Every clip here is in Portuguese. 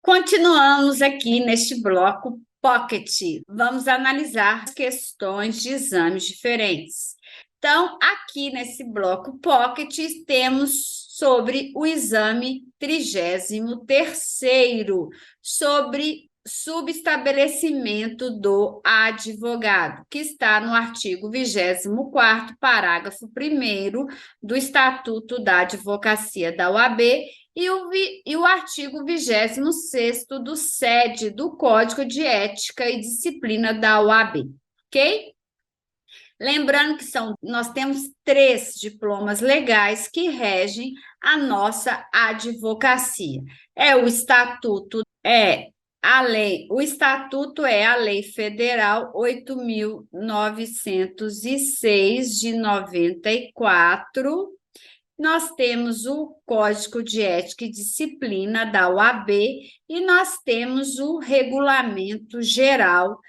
Continuamos aqui neste bloco Pocket. Vamos analisar questões de exames diferentes. Então, aqui nesse bloco Pocket, temos sobre o exame 33º, sobre subestabelecimento do advogado, que está no artigo 24º, parágrafo 1º do Estatuto da Advocacia da OAB, e o artigo 26º do SED, do Código de Ética e Disciplina da OAB, ok? Lembrando que nós temos 3 diplomas legais que regem a nossa advocacia. O Estatuto é a Lei Federal 8.906 de 94. Nós temos o Código de Ética e Disciplina da OAB e nós temos o Regulamento Geral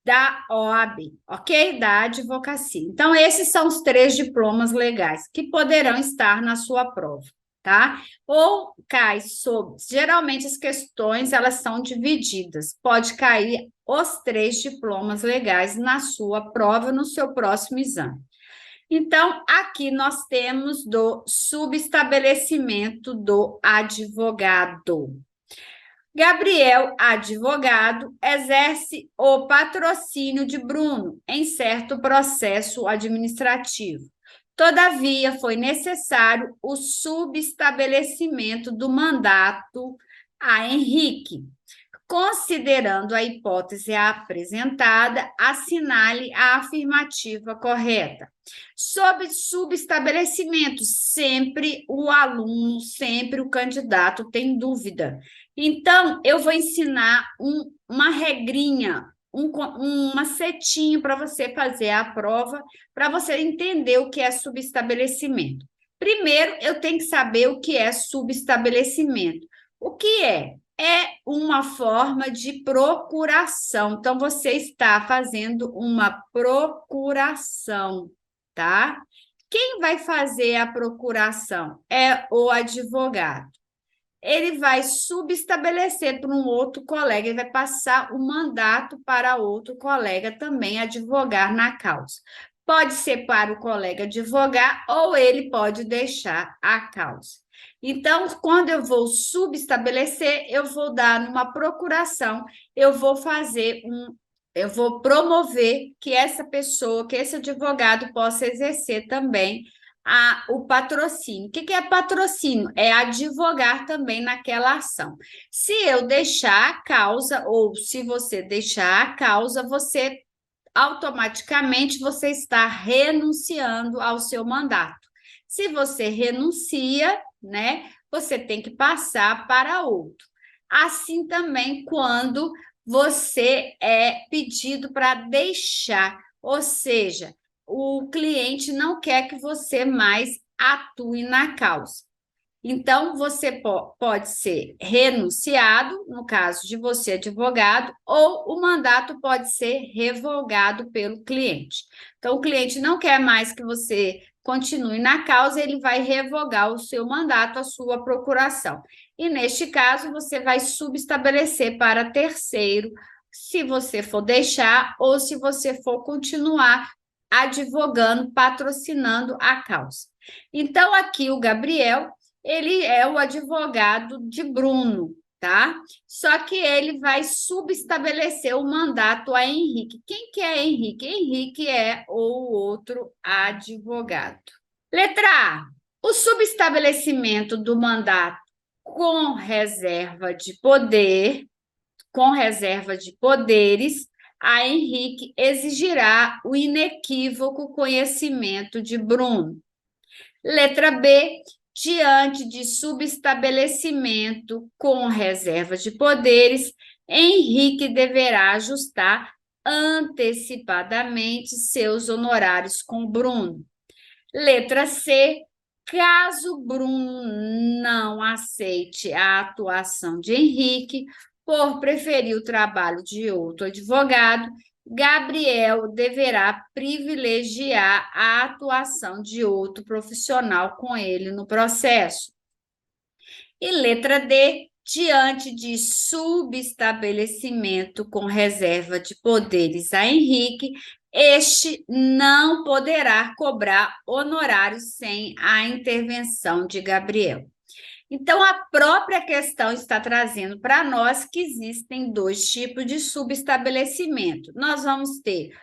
da OAB, ok? Da advocacia. Então, esses são os 3 diplomas legais que poderão estar na sua prova, tá? Ou cai sobre... Geralmente, as questões, elas são divididas. Pode cair os 3 diplomas legais na sua prova, no seu próximo exame. Então, aqui nós temos do subestabelecimento do advogado. Gabriel, advogado, exerce o patrocínio de Bruno em certo processo administrativo. Todavia, foi necessário o subestabelecimento do mandato a Henrique. Considerando a hipótese apresentada, assinale a afirmativa correta. Sobre subestabelecimento, sempre o aluno, sempre o candidato tem dúvida. Então, eu vou ensinar uma regrinha, um macetinho para você fazer a prova, para você entender o que é subestabelecimento. Primeiro, eu tenho que saber o que é subestabelecimento. O que é? É uma forma de procuração. Então, você está fazendo uma procuração, tá? Quem vai fazer a procuração? É o advogado. Ele vai subestabelecer para um outro colega, ele vai passar o mandato para outro colega também advogar na causa. Pode ser para o colega advogar ou ele pode deixar a causa. Então, quando eu vou subestabelecer, eu vou dar numa procuração, eu vou promover que essa pessoa, que esse advogado possa exercer também o patrocínio. O que é patrocínio? É advogar também naquela ação. Se eu deixar a causa, ou se você deixar a causa, você automaticamente você está renunciando ao seu mandato. Se você renuncia, né, você tem que passar para outro. Assim também quando você é pedido para deixar, ou seja, o cliente não quer que você mais atue na causa. Então, você pode ser renunciado, no caso de você, advogado, ou o mandato pode ser revogado pelo cliente. Então, o cliente não quer mais que você continue na causa, ele vai revogar o seu mandato, a sua procuração. E, neste caso, você vai subestabelecer para terceiro, se você for deixar ou se você for continuar advogando, patrocinando a causa. Então, aqui o Gabriel, ele é o advogado de Bruno, tá? Só que ele vai subestabelecer o mandato a Henrique. Quem que é Henrique? Henrique é o outro advogado. Letra A. O subestabelecimento do mandato com reserva de poder, com reserva de poderes, a Henrique exigirá o inequívoco conhecimento de Bruno. Letra B. Diante de subestabelecimento com reserva de poderes, Henrique deverá ajustar antecipadamente seus honorários com Bruno. Letra C. Caso Bruno não aceite a atuação de Henrique, por preferir o trabalho de outro advogado, Gabriel deverá privilegiar a atuação de outro profissional com ele no processo. E letra D, diante de subestabelecimento com reserva de poderes a Henrique, este não poderá cobrar honorários sem a intervenção de Gabriel. Então, a própria questão está trazendo para nós que existem dois tipos de subestabelecimento. Nós vamos ter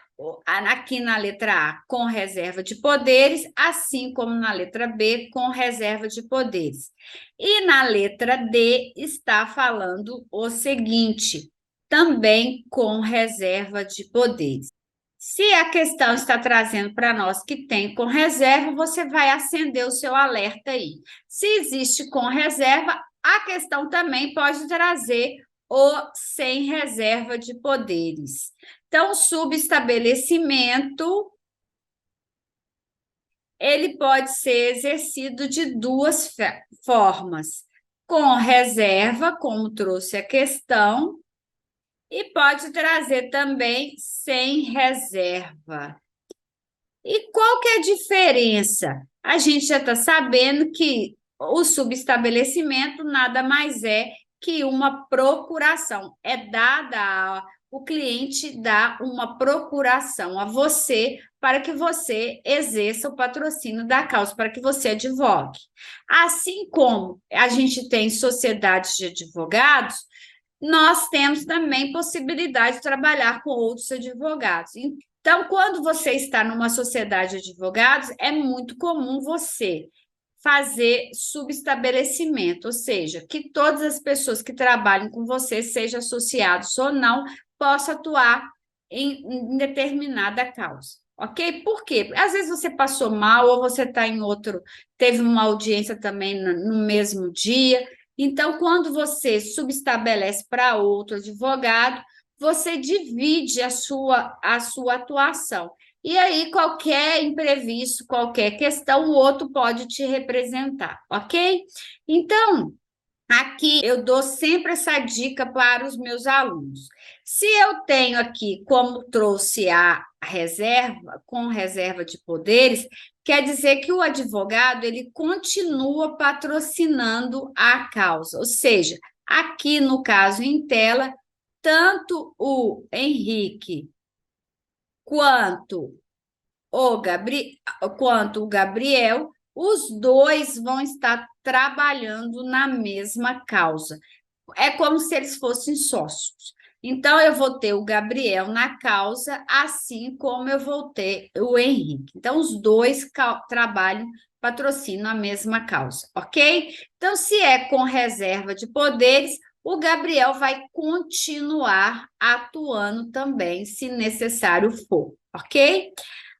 aqui na letra A com reserva de poderes, assim como na letra B com reserva de poderes. E na letra D está falando o seguinte, também com reserva de poderes. Se a questão está trazendo para nós que tem com reserva, você vai acender o seu alerta aí. Se existe com reserva, a questão também pode trazer o sem reserva de poderes. Então, o subestabelecimento, ele pode ser exercido de duas formas. Com reserva, como trouxe a questão, e pode trazer também sem reserva. E qual que é a diferença? A gente já está sabendo que o subestabelecimento nada mais é que uma procuração. O cliente dá uma procuração a você para que você exerça o patrocínio da causa, para que você advogue. Assim como a gente tem sociedades de advogados, nós temos também possibilidade de trabalhar com outros advogados. Então, quando você está numa sociedade de advogados, é muito comum você fazer subestabelecimento, ou seja, que todas as pessoas que trabalham com você, sejam associados ou não, possam atuar em determinada causa. Ok? Por quê? Às vezes você passou mal ou você está em outro, teve uma audiência também no mesmo dia. Então, quando você subestabelece para outro advogado, você divide a sua atuação. E aí, qualquer imprevisto, qualquer questão, o outro pode te representar, ok? Então, aqui eu dou sempre essa dica para os meus alunos. Se eu tenho aqui, como trouxe a reserva, com reserva de poderes, quer dizer que o advogado ele continua patrocinando a causa. Ou seja, aqui no caso em tela, tanto o Henrique quanto quanto o Gabriel, os dois vão estar trabalhando na mesma causa. É como se eles fossem sócios. Então, eu vou ter o Gabriel na causa, assim como eu vou ter o Henrique. Então, os dois trabalham, patrocinam a mesma causa, ok? Então, se é com reserva de poderes, o Gabriel vai continuar atuando também, se necessário for, ok?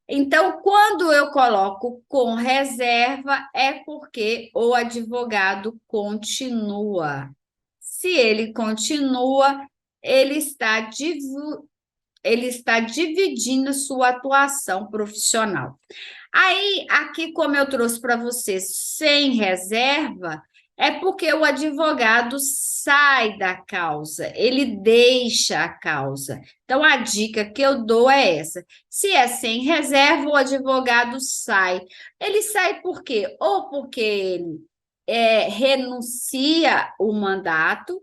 Então, quando eu coloco com reserva, é porque o advogado continua. Se ele continua, ele está, ele está dividindo sua atuação profissional. Aí, aqui, como eu trouxe para você sem reserva, é porque o advogado sai da causa, ele deixa a causa. Então, a dica que eu dou é essa: se é sem reserva, o advogado sai. Ele sai por quê? Ou porque ele renuncia o mandato,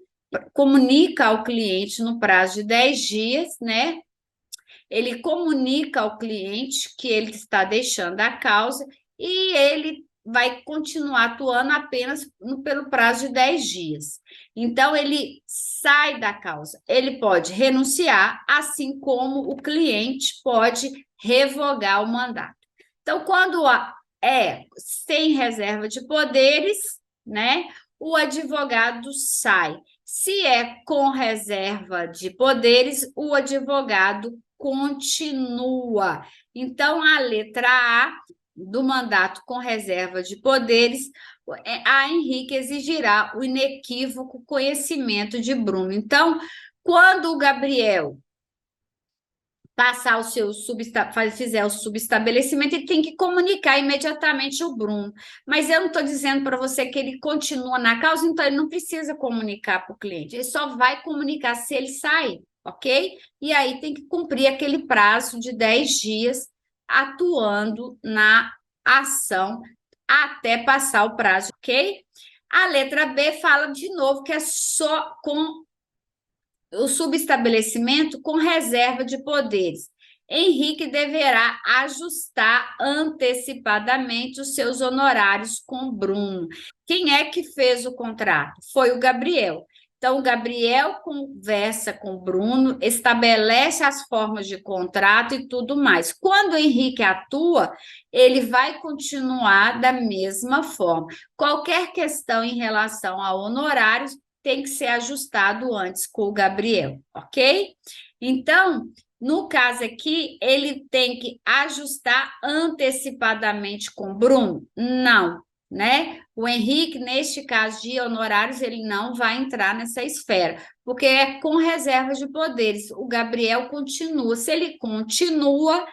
comunica ao cliente no prazo de 10 dias, né? Ele comunica ao cliente que ele está deixando a causa e ele vai continuar atuando apenas pelo prazo de 10 dias. Então, ele sai da causa. Ele pode renunciar, assim como o cliente pode revogar o mandato. Então, quando é sem reserva de poderes, né, o advogado sai. Se é com reserva de poderes, o advogado continua. Então, a letra A do mandato com reserva de poderes, a Henrique exigirá o inequívoco conhecimento de Bruno. Então, quando o Gabriel passar o seu fizer o subestabelecimento, ele tem que comunicar imediatamente o Bruno. Mas eu não estou dizendo para você que ele continua na causa, então ele não precisa comunicar para o cliente, ele só vai comunicar se ele sair, ok? E aí tem que cumprir aquele prazo de 10 dias atuando na ação até passar o prazo, ok? A letra B fala de novo que é só com o subestabelecimento com reserva de poderes. Henrique deverá ajustar antecipadamente os seus honorários com Bruno. Quem é que fez o contrato? Foi o Gabriel. Então, o Gabriel conversa com o Bruno, estabelece as formas de contrato e tudo mais. Quando o Henrique atua, ele vai continuar da mesma forma. Qualquer questão em relação a honorários tem que ser ajustado antes com o Gabriel, ok? Então, no caso aqui, ele tem que ajustar antecipadamente com o Bruno? Não, né? O Henrique, neste caso de honorários, ele não vai entrar nessa esfera, porque é com reserva de poderes. O Gabriel continua. Se ele continua,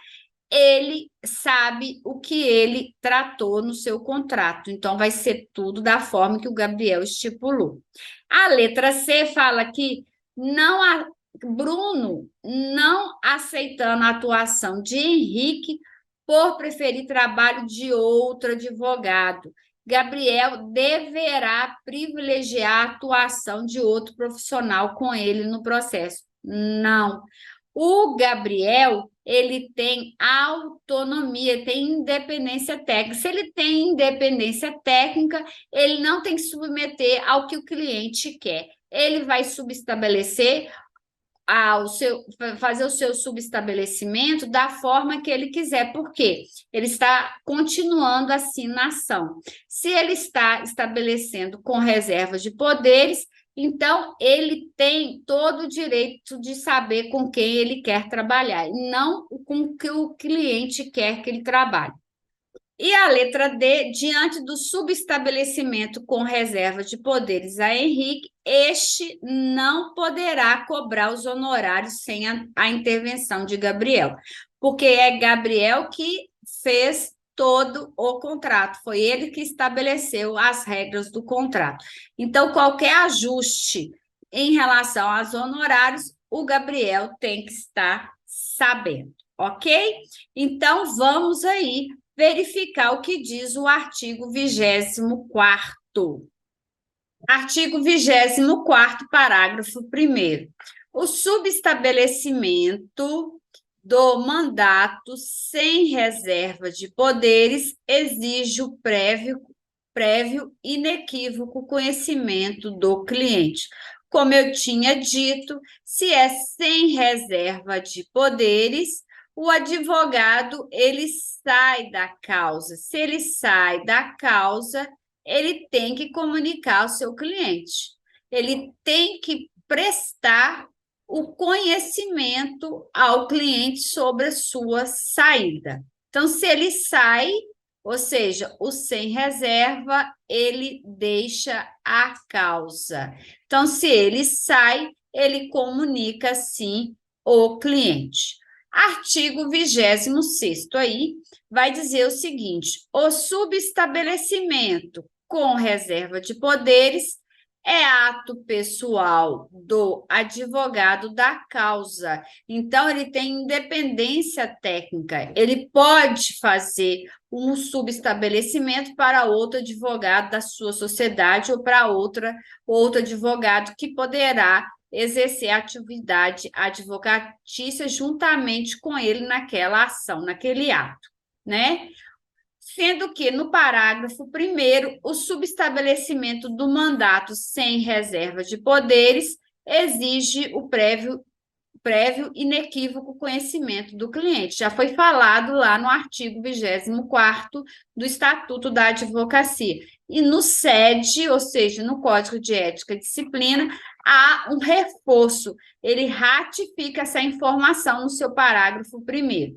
ele sabe o que ele tratou no seu contrato. Então, vai ser tudo da forma que o Gabriel estipulou. A letra C fala que não há, Bruno não aceitando a atuação de Henrique por preferir trabalho de outro advogado. Gabriel deverá privilegiar a atuação de outro profissional com ele no processo. Não. O Gabriel, ele tem autonomia, tem independência técnica. Se ele tem independência técnica, ele não tem que submeter ao que o cliente quer. Ele vai subestabelecer fazer o seu subestabelecimento da forma que ele quiser, porque ele está continuando assim na ação. Se ele está estabelecendo com reservas de poderes, então ele tem todo o direito de saber com quem ele quer trabalhar, e não com o que o cliente quer que ele trabalhe. E a letra D, diante do subestabelecimento com reserva de poderes a Henrique, este não poderá cobrar os honorários sem a intervenção de Gabriel, porque é Gabriel que fez todo o contrato, foi ele que estabeleceu as regras do contrato. Então, qualquer ajuste em relação aos honorários, o Gabriel tem que estar sabendo, ok? Então, vamos aí verificar o que diz o artigo 24º. Artigo 24º, parágrafo 1º. O subestabelecimento do mandato sem reserva de poderes exige o prévio inequívoco conhecimento do cliente. Como eu tinha dito, se é sem reserva de poderes, o advogado ele sai da causa. Se ele sai da causa, ele tem que comunicar ao seu cliente. Ele tem que prestar o conhecimento ao cliente sobre a sua saída. Então, se ele sai, ou seja, o sem reserva, ele deixa a causa. Então, se ele sai, ele comunica, sim, o cliente. Artigo 26º aí vai dizer o seguinte: o subestabelecimento com reserva de poderes é ato pessoal do advogado da causa. Então, ele tem independência técnica. Ele pode fazer um subestabelecimento para outro advogado da sua sociedade ou para outro advogado que poderá exercer a atividade advocatícia juntamente com ele naquela ação, naquele ato, né? Sendo que, no parágrafo 1º, o subestabelecimento do mandato sem reserva de poderes exige o prévio inequívoco conhecimento do cliente. Já foi falado lá no artigo 24º do Estatuto da Advocacia. E no SED, ou seja, no Código de Ética e Disciplina, há um reforço. Ele ratifica essa informação no seu parágrafo 1º.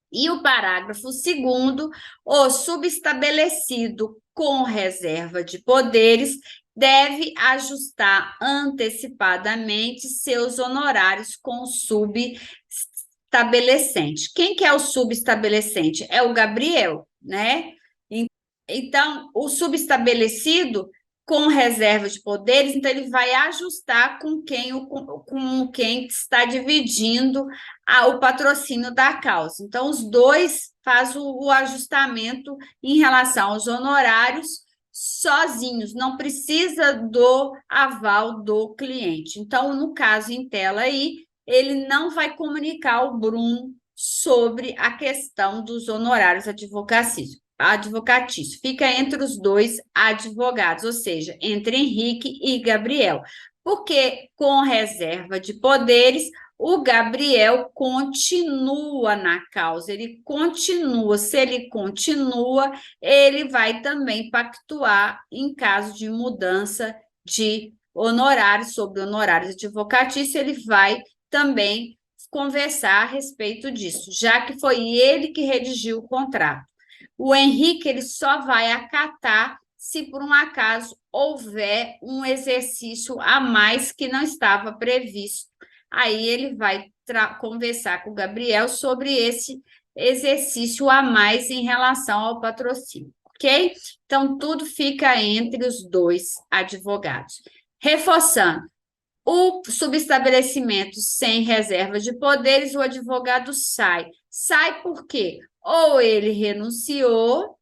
E o parágrafo 2º, o subestabelecido com reserva de poderes deve ajustar antecipadamente seus honorários com o subestabelecente. Quem que é o subestabelecente? É o Gabriel, né? Então, o subestabelecido com reserva de poderes, então ele vai ajustar com quem está dividindo o patrocínio da causa. Então, os dois fazem o ajustamento em relação aos honorários sozinhos, não precisa do aval do cliente. Então, no caso em tela aí, ele não vai comunicar ao Bruno sobre a questão dos honorários advocatícios. Fica entre os dois advogados, ou seja, entre Henrique e Gabriel. Porque com reserva de poderes, o Gabriel continua na causa, ele continua. Se ele continua, ele vai também pactuar em caso de mudança de honorários, sobre honorários advocatícios, ele vai também conversar a respeito disso, já que foi ele que redigiu o contrato. O Henrique ele só vai acatar se por um acaso houver um exercício a mais que não estava previsto. Aí ele vai conversar com o Gabriel sobre esse exercício a mais em relação ao patrocínio, ok? Então, tudo fica entre os dois advogados. Reforçando, o subestabelecimento sem reserva de poderes, o advogado sai. Sai por quê? Ou ele renunciou,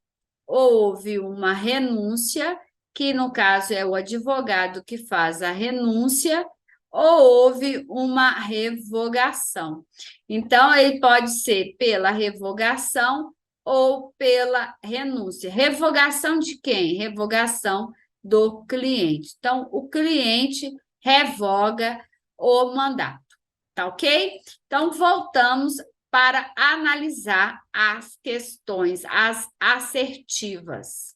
ou houve uma renúncia, que no caso é o advogado que faz a renúncia, ou houve uma revogação. Então, ele pode ser pela revogação ou pela renúncia. Revogação de quem? Revogação do cliente. Então, o cliente revoga o mandato, tá ok? Então, voltamos para analisar as questões, as assertivas.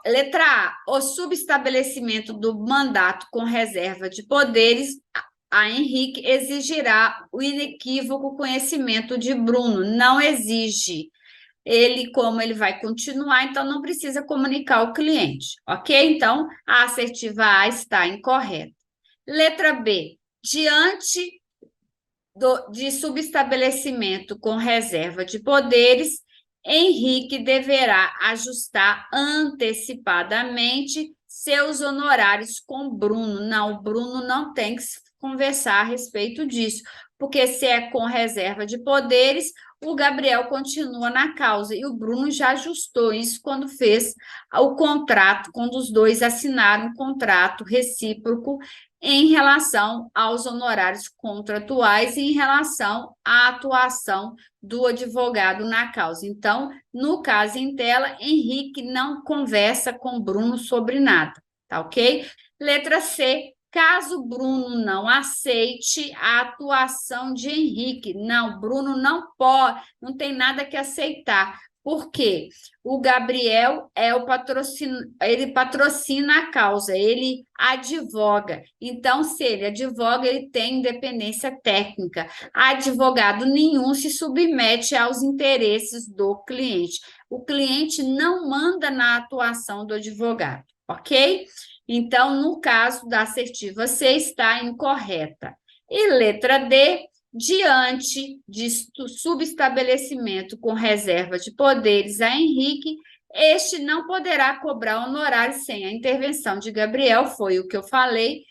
Letra A, o subestabelecimento do mandato com reserva de poderes a Henrique exigirá o inequívoco conhecimento de Bruno. Não exige. Ele, como ele vai continuar, então não precisa comunicar ao cliente, ok? Então, a assertiva A está incorreta. Letra B, diante de subestabelecimento com reserva de poderes, Henrique deverá ajustar antecipadamente seus honorários com Bruno. Não, o Bruno não tem que conversar a respeito disso, porque se é com reserva de poderes, o Gabriel continua na causa e o Bruno já ajustou isso quando fez o contrato, quando os dois assinaram um contrato recíproco em relação aos honorários contratuais e em relação à atuação do advogado na causa. Então, no caso em tela, Henrique não conversa com Bruno sobre nada, tá ok? Letra C, caso Bruno não aceite a atuação de Henrique. Não, Bruno não pode, não tem nada que aceitar. Por quê? O Gabriel é o ele patrocina a causa, ele advoga. Então, se ele advoga, ele tem independência técnica. Advogado nenhum se submete aos interesses do cliente. O cliente não manda na atuação do advogado, ok? Então, no caso da assertiva C, está incorreta. E letra D, diante de subestabelecimento com reserva de poderes a Henrique, este não poderá cobrar honorário sem a intervenção de Gabriel, foi o que eu falei,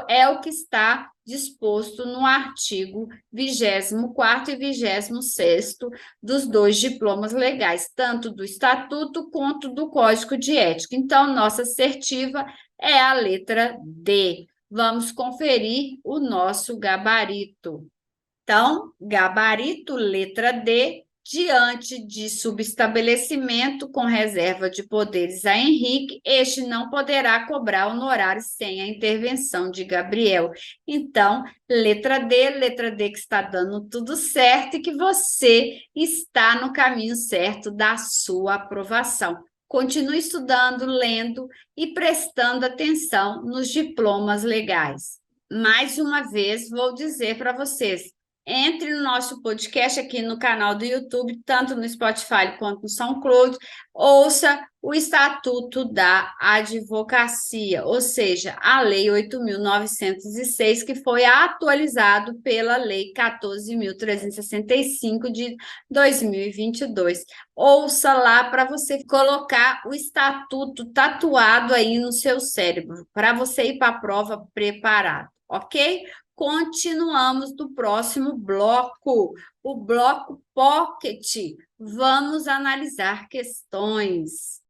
é o que está disposto no artigo 24º e 26º dos dois diplomas legais, tanto do Estatuto quanto do Código de Ética. Então, nossa assertiva é a letra D. Vamos conferir o nosso gabarito. Então, gabarito, letra D, diante de subestabelecimento com reserva de poderes a Henrique, este não poderá cobrar honorário sem a intervenção de Gabriel. Então, letra D que está dando tudo certo e que você está no caminho certo da sua aprovação. Continue estudando, lendo e prestando atenção nos diplomas legais. Mais uma vez, vou dizer para vocês, entre no nosso podcast aqui no canal do YouTube, tanto no Spotify quanto no SoundCloud, ouça o Estatuto da Advocacia, ou seja, a Lei 8.906, que foi atualizado pela Lei 14.365 de 2022. Ouça lá para você colocar o Estatuto tatuado aí no seu cérebro, para você ir para a prova preparado, ok? Continuamos no próximo bloco, o bloco Pocket. Vamos analisar questões.